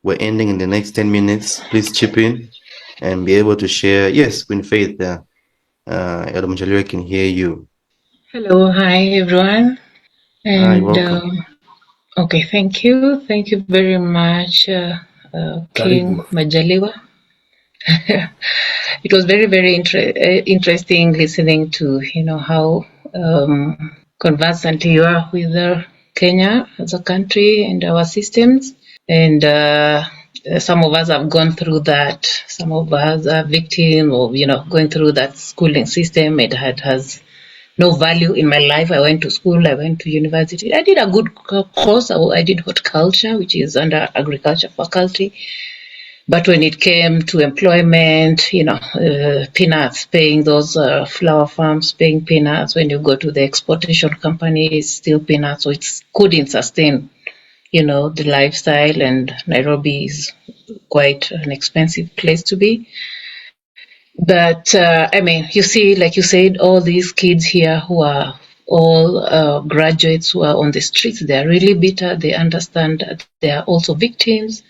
We're ending in the next 10 minutes. Please chip in and be able to share. Yes, Queen Faith, Elder Majaliwa can hear you. Hello, hi everyone. Hi, And welcome. okay, thank you. Thank you very much, King Karibu. Majaliwa. It was very, very interesting listening to, how conversant you are with Kenya as a country and our systems. And some of us have gone through that. Some of us are victims of, going through that schooling system. It has no value in my life. I went to school, I went to university. I did a good course. I did horticulture, which is under agriculture faculty. But when it came to employment, peanuts, paying those flower farms, paying peanuts. When you go to the exportation companies, still peanuts. So it couldn't sustain, the lifestyle. And Nairobi is quite an expensive place to be. But you see, like you said, all these kids here who are all graduates who are on the streets, they are really bitter. They understand that they are also victims.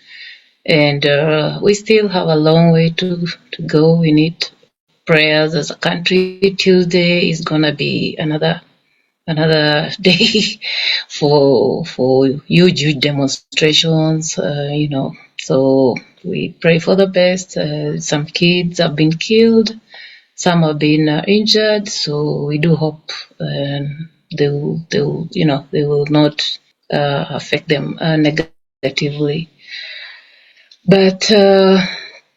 And we still have a long way to go. We need prayers as a country. Tuesday is going to be another day for huge demonstrations, So we pray for the best. Some kids have been killed, some have been injured. So we do hope they will not affect them negatively. But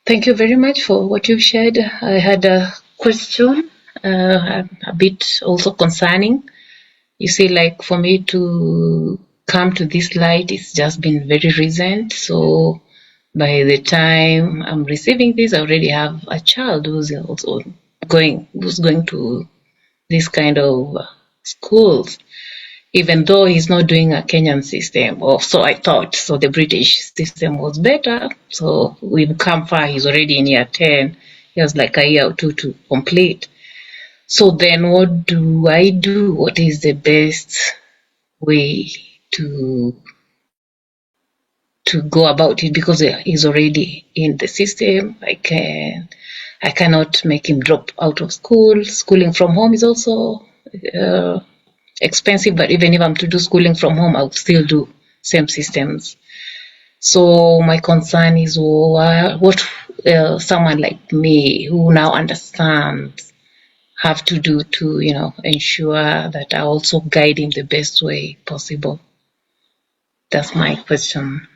thank you very much for what you've shared. I had a question, a bit also concerning. You see, like for me to come to this light, it's just been very recent. So by the time I'm receiving this, I already have a child who's also going to this kind of schools, even though he's not doing a Kenyan system, or so I thought. So the British system was better. So we've come far. He's already in year 10. He has like a year or two to complete. So then what do I do? What is the best way to go about it? Because he's already in the system. I cannot make him drop out of school. Schooling from home is also expensive, but even if I'm to do schooling from home, I'll still do same systems. So my concern is what someone like me who now understands have to do to, ensure that I also guide him the best way possible. That's my question.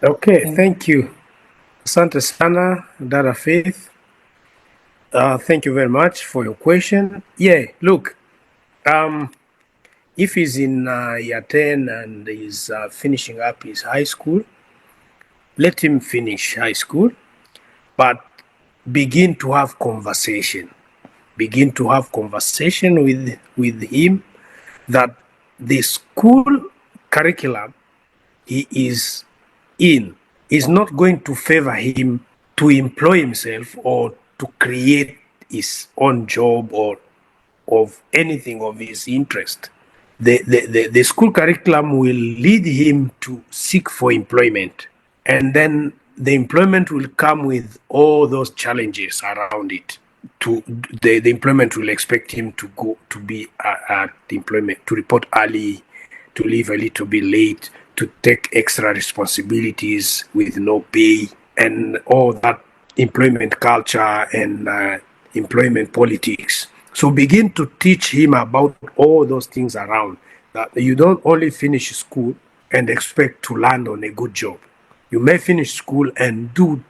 Okay, thank you. Asante sana, Dada Faith. Thank you very much for your question. Yeah, look, if he's in year 10 and he's finishing up his high school, let him finish high school, but begin to have conversation. Begin to have conversation with him that the school curriculum he is in is not going to favor him to employ himself or to create his own job or of anything of his interest. The school curriculum will lead him to seek for employment, and then the employment will come with all those challenges around it. The employment will expect him to go to be at the employment, to report early, to leave a little bit late, to take extra responsibilities with no pay, and all that employment culture and employment politics. So begin to teach him about all those things around, that you don't only finish school and expect to land on a good job. You may finish school and do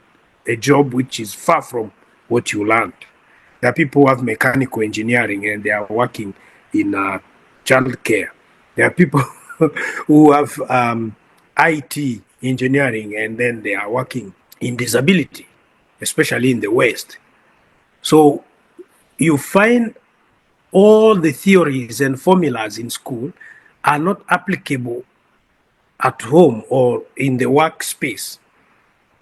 a job which is far from what you learned. There are people who have mechanical engineering and they are working in child care. There are people who have IT engineering and then they are working in disability, especially in the West. So you find all the theories and formulas in school are not applicable at home or in the workspace.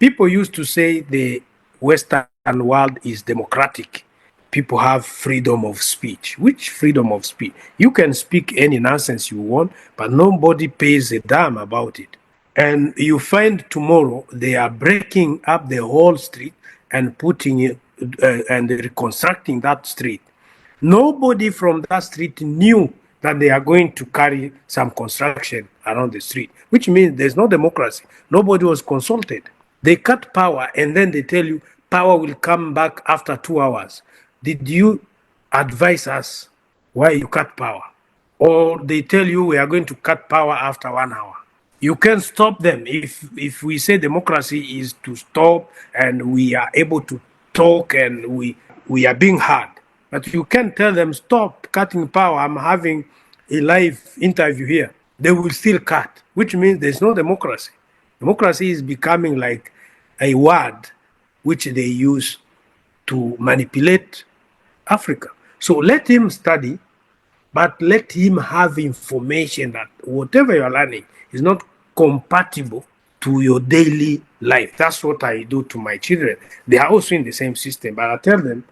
People used to say the Western world is democratic. People have freedom of speech. Which freedom of speech? You can speak any nonsense you want, but nobody pays a damn about it. And you find tomorrow they are breaking up the whole street and putting it and reconstructing that street. Nobody from that street knew that they are going to carry some construction around the street, which means there's no democracy. Nobody was consulted. They cut power and then they tell you power will come back after 2 hours. Did you advise us why you cut power? Or they tell you we are going to cut power after 1 hour. You can stop them. If we say democracy is to stop and we are able to talk and we are being heard, but you can tell them stop cutting power. I'm having a live interview here. They will still cut, which means there's no democracy. Democracy is becoming like a word which they use to manipulate Africa. So let him study, but let him have information that whatever you're learning is not compatible to your daily life. That's what I do to my children. They are also in the same system, but I tell them,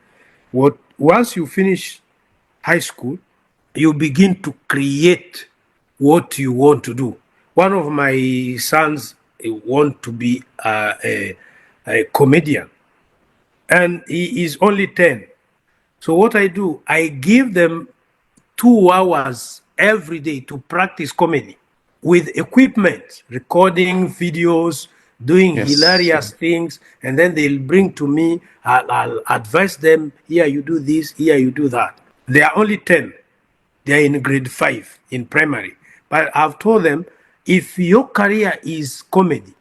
once you finish high school, you begin to create what you want to do. One of my sons want to be a comedian, and he is only 10. So what I do, I give them 2 hours every day to practice comedy with equipment, recording videos, doing hilarious things, and then they'll bring to me, I'll advise them, here you do this, here you do that. They are only 10. They are in grade 5 in primary. But I've told them, if your career is comedy,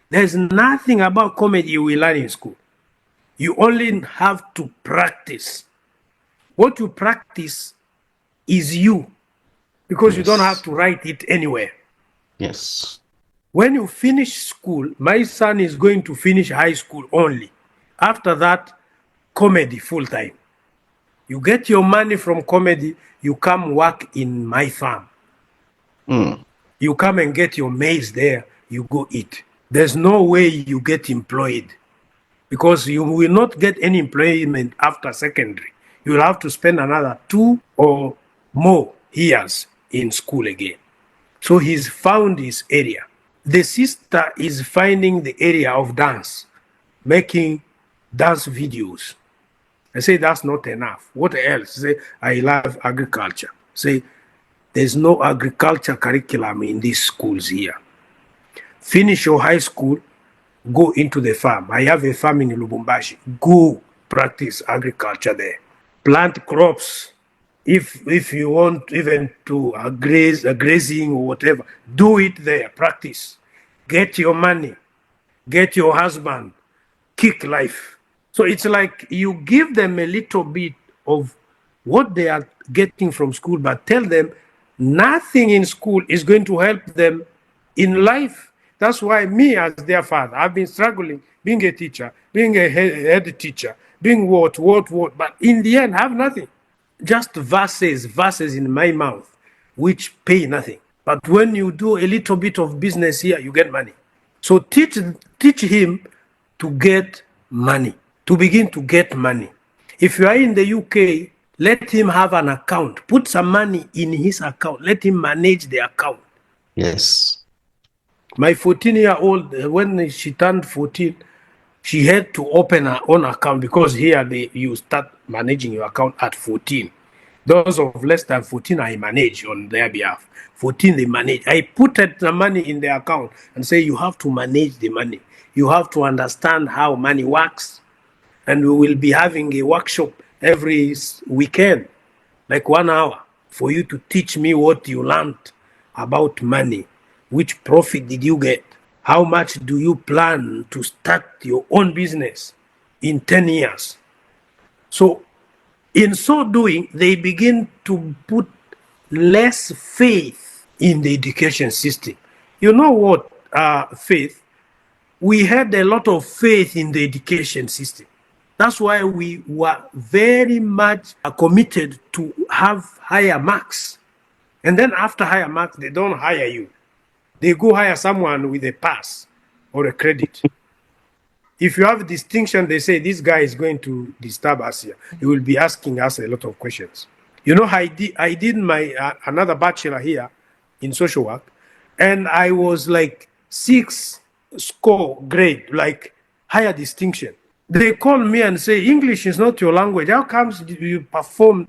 there's nothing about comedy you will learn in school. You only have to practice. What you practice is you, because you don't have to write it anywhere. Yes. When you finish school, my son is going to finish high school only. After that, comedy full time. You get your money from comedy, you come work in my farm. You come and get your maize there, you go eat. There's no way you get employed, because you will not get any employment after secondary. You will have to spend another 2 or more years in school again. So he's found his area. The sister is finding the area of dance, making dance videos. I say that's not enough. What else? Say, I love agriculture. Say, there's no agriculture curriculum in these schools here. Finish your high school, go into the farm. I have a farm in Lubumbashi. Go practice agriculture there. Plant crops. If you want even to grazing or whatever, do it there, practice. Get your money, get your husband, kick life. So it's like you give them a little bit of what they are getting from school, but tell them nothing in school is going to help them in life. That's why me as their father, I've been struggling, being a teacher, being a head teacher, being what, but in the end, I have nothing. Just verses in my mouth, which pay nothing. But when you do a little bit of business here, you get money. So teach him to get money, to begin to get money. If you are in the UK, let him have an account. Put some money in his account. Let him manage the account. Yes. My 14-year-old, when she turned 14, she had to open her own account, because here you start managing your account at 14. Those of less than 14, I manage on their behalf. 14, they manage. I put the money in the account and say, you have to manage the money. You have to understand how money works. And we will be having a workshop every weekend, like 1 hour, for you to teach me what you learned about money. Which profit did you get? How much do you plan to start your own business in 10 years? So in so doing, they begin to put less faith in the education system. You know what, faith? We had a lot of faith in the education system. That's why we were very much committed to have higher marks. And then after higher marks, they don't hire you. They go hire someone with a pass or a credit. If you have a distinction, they say, this guy is going to disturb us here. He will be asking us a lot of questions. You know, I did my another bachelor here in social work, and I was like 6 score grade, like higher distinction. They call me and say, English is not your language. How comes you perform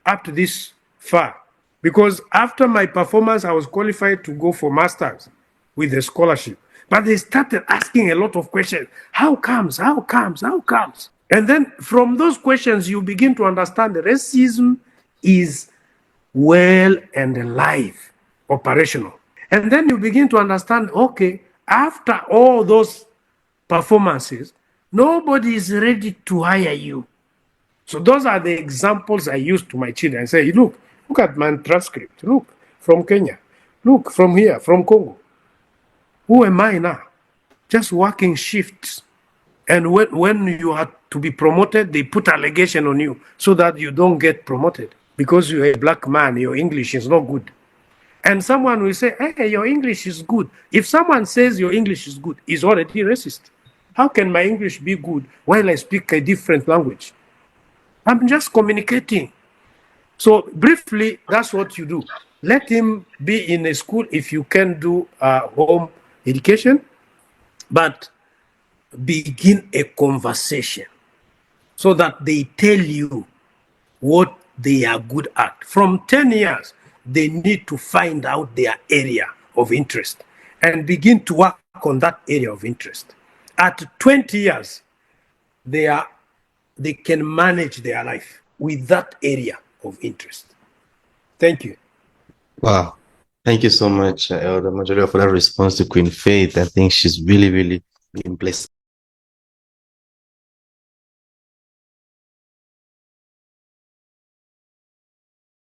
up to this far? Because after my performance, I was qualified to go for masters with a scholarship. But they started asking a lot of questions. How comes? How comes? How comes? And then from those questions, you begin to understand that racism is well and alive, operational. And then you begin to understand, okay, after all those performances, nobody is ready to hire you. So those are the examples I use to my children. I say, look at my transcript. Look, from Kenya. Look, from here, from Congo. Who am I now? Just working shifts. And when you are to be promoted, they put allegation on you so that you don't get promoted. Because you're a black man, your English is not good. And someone will say, hey, your English is good. If someone says your English is good, he's already racist. How can my English be good while I speak a different language? I'm just communicating. So briefly, that's what you do. Let him be in a school if you can do home education, but begin a conversation so that they tell you what they are good at. From 10 years, they need to find out their area of interest and begin to work on that area of interest. At 20 years, they can manage their life with that area of interest. Thank you. Wow. Thank you so much, Elder Majaliwa, for that response to Queen Faith. I think she's really, really been blessed.